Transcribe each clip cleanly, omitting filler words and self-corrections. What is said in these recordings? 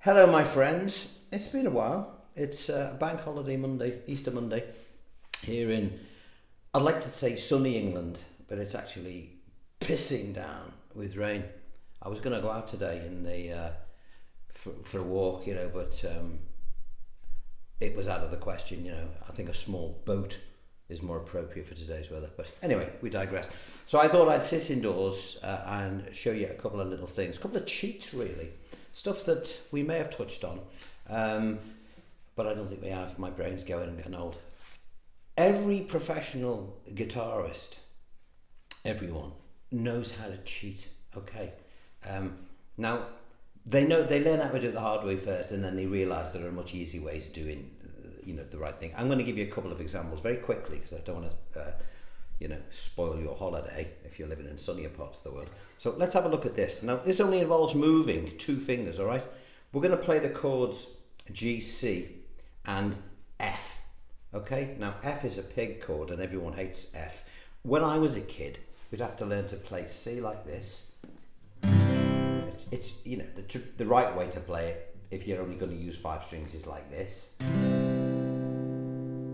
Hello, my friends. It's been a while. It's Bank Holiday Monday, Easter Monday, here in, I'd like to say sunny England, but it's actually pissing down with rain. I was going to go out today in the for a walk, but it was out of the question. I think a small boat is more appropriate for today's weather. But anyway, we digress. So I thought I'd sit indoors and show you a couple of little things, a couple of cheats really. Stuff that we may have touched on, but I don't think we have. My brain's going and getting old. Every professional guitarist, everyone, knows how to cheat, okay? Now, they learn how to do it the hard way first, and then they realise there are much easier ways of doing, the right thing. I'm going to give you a couple of examples very quickly, because I don't want to, spoil your holiday if you're living in sunnier parts of the world. So let's have a look at this. Now, this only involves moving two fingers, all right? We're going to play the chords G, C, and F, okay? Now, F is a pig chord, and everyone hates F. When I was a kid, we'd have to learn to play C like this. It's the right way to play it, if you're only going to use 5 strings, is like this.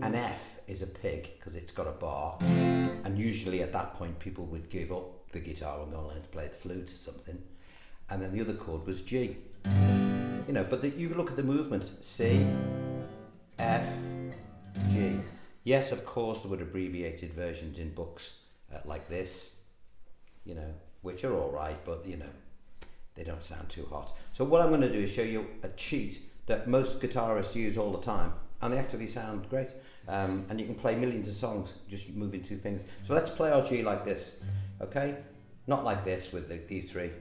An F is a pig because it's got a bar, and usually at that point people would give up the guitar and go and learn to play the flute or something. And then the other chord was G. But you look at the movements: C, F, G. Yes, of course there were abbreviated versions in books like this, which are all right, but they don't sound too hot. So what I'm going to do is show you a cheat that most guitarists use all the time, and they actually sound great. And you can play millions of songs just moving 2 fingers. So let's play our G like this, okay? Not like this with these 3.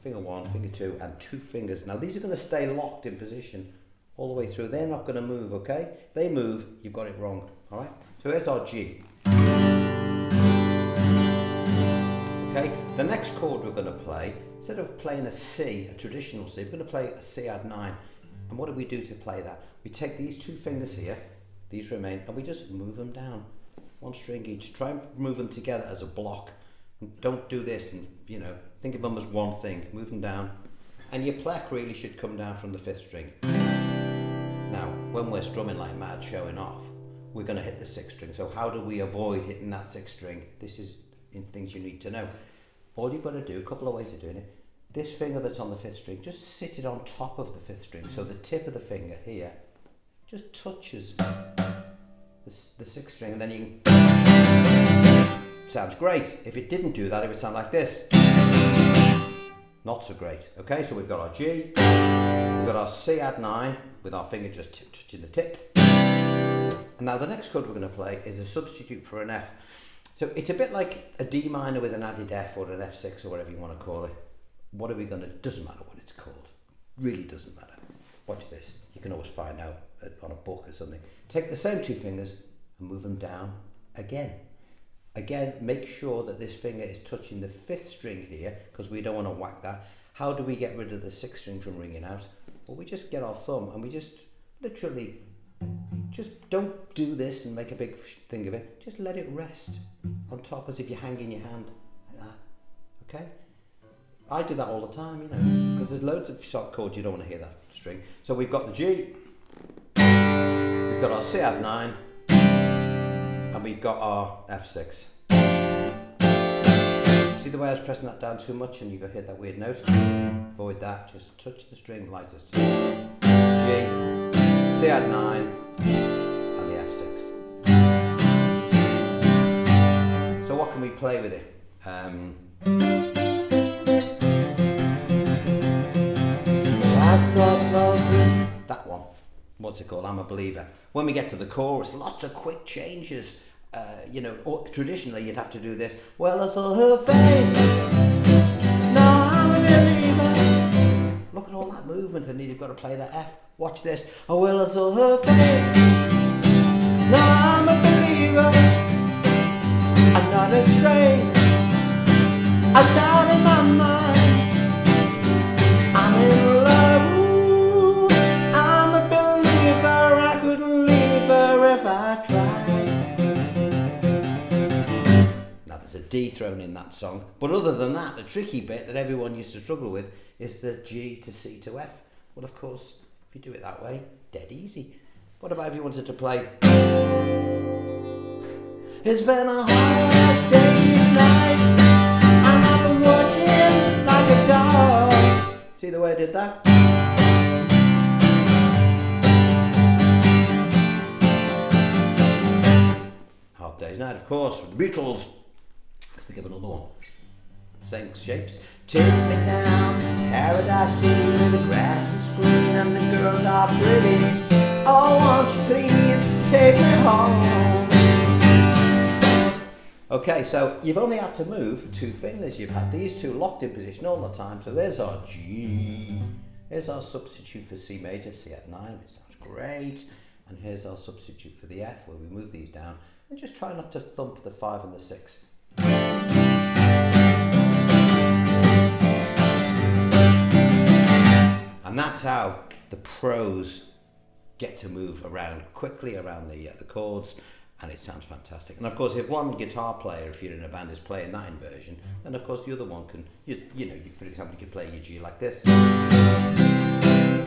Finger 1, finger 2, and 2 fingers. Now these are going to stay locked in position all the way through. They're not going to move, okay? If they move, you've got it wrong, all right? So here's our G. Okay, the next chord we're going to play, instead of playing a C, a traditional C, we're going to play a C add 9. And what do we do to play that? We take these 2 fingers here, these remain, and we just move them down, 1 string each. Try and move them together as a block. And don't do this and, think of them as one thing. Move them down. And your pleck really should come down from the 5th string. Now, when we're strumming like mad, showing off, we're going to hit the 6th string. So how do we avoid hitting that 6th string? This is things you need to know. All you've got to do, a couple of ways of doing it. This finger that's on the 5th string, just sit it on top of the 5th string. So the tip of the finger here just touches the 6th string, and then you can... Sounds great. If it didn't do that, it would sound like this. Not so great. Okay, so we've got our G, we've got our C add 9 with our finger just touching the tip. And now the next chord we're going to play is a substitute for an F. So it's a bit like a D minor with an added F, or an F6, or whatever you want to call it. What are we going to... Doesn't matter what it's called. Really doesn't matter. Watch this. You can always find out on a book or something. Take the same 2 fingers and move them down again. Again, make sure that this finger is touching the 5th string here, because we don't want to whack that. How do we get rid of the 6th string from ringing out? Well, we just get our thumb and we just literally just don't do this and make a big thing of it. Just let it rest on top as if you're hanging your hand like that. Okay? I do that all the time, because there's loads of short chords you don't want to hear that string. So we've got the G, we've got our C add 9, and we've got our F6. See the way I was pressing that down too much and you go hit that weird note? Avoid that, just touch the string like this. G, C add 9, and the F6. So what can we play with it? That one. What's it called? I'm a Believer. When we get to the chorus, lots of quick changes. Traditionally you'd have to do this. Well, I saw her face. Now I'm a believer. Look at all that movement, and then you've got to play that F. Watch this. Oh, well, I saw her face. Now I'm a believer. I'm not a trace. I'm down in my mind. I'm in love. Ooh, I'm a believer. I couldn't leave her if I tried. Now there's a D thrown in that song, but other than that, the tricky bit that everyone used to struggle with is the G to C to F. Well, of course, if you do it that way, dead easy. What about if you wanted to play? It's been a hard day's night, and I've been working like a dog. See the way I did that? Hard day's night, of course, with the Beatles. Let's think of another one. Same shapes. Take me down Paradise City where the grass is green and the girls are pretty. Oh, won't you please take me home? Okay, so you've only had to move 2 fingers. You've had these 2 locked in position all the time. So there's our G. Here's our substitute for C major, C at 9, which sounds great. And here's our substitute for the F, where we move these down. And just try not to thump the 5 and the 6. And that's how the pros get to move around quickly around the chords, and it sounds fantastic. And of course, if one guitar player, if you're in a band, is playing that inversion, then of course the other one can, for example, you could play your G like this, and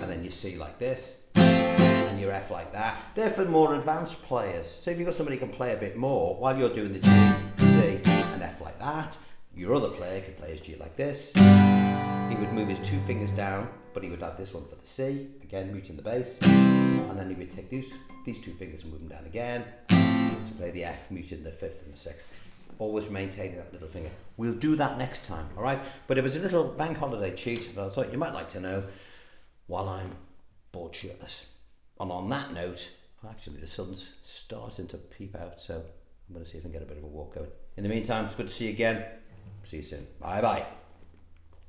then your C like this, and your F like that. They're for more advanced players. So if you've got somebody who can play a bit more while you're doing the G, C, and F like that, your other player could play his G like this. He would move his 2 fingers down, but he would add this one for the C, again muting the bass, and then he would take these 2 fingers and move them down again to play the F, muting the 5th and the 6th. Always maintaining that little finger. We'll do that next time, all right? But it was a little bank holiday cheat that I thought you might like to know while I'm bored shitless. And on that note, actually the sun's starting to peep out, so I'm going to see if I can get a bit of a walk going. In the meantime, it's good to see you again. See you soon. Bye-bye.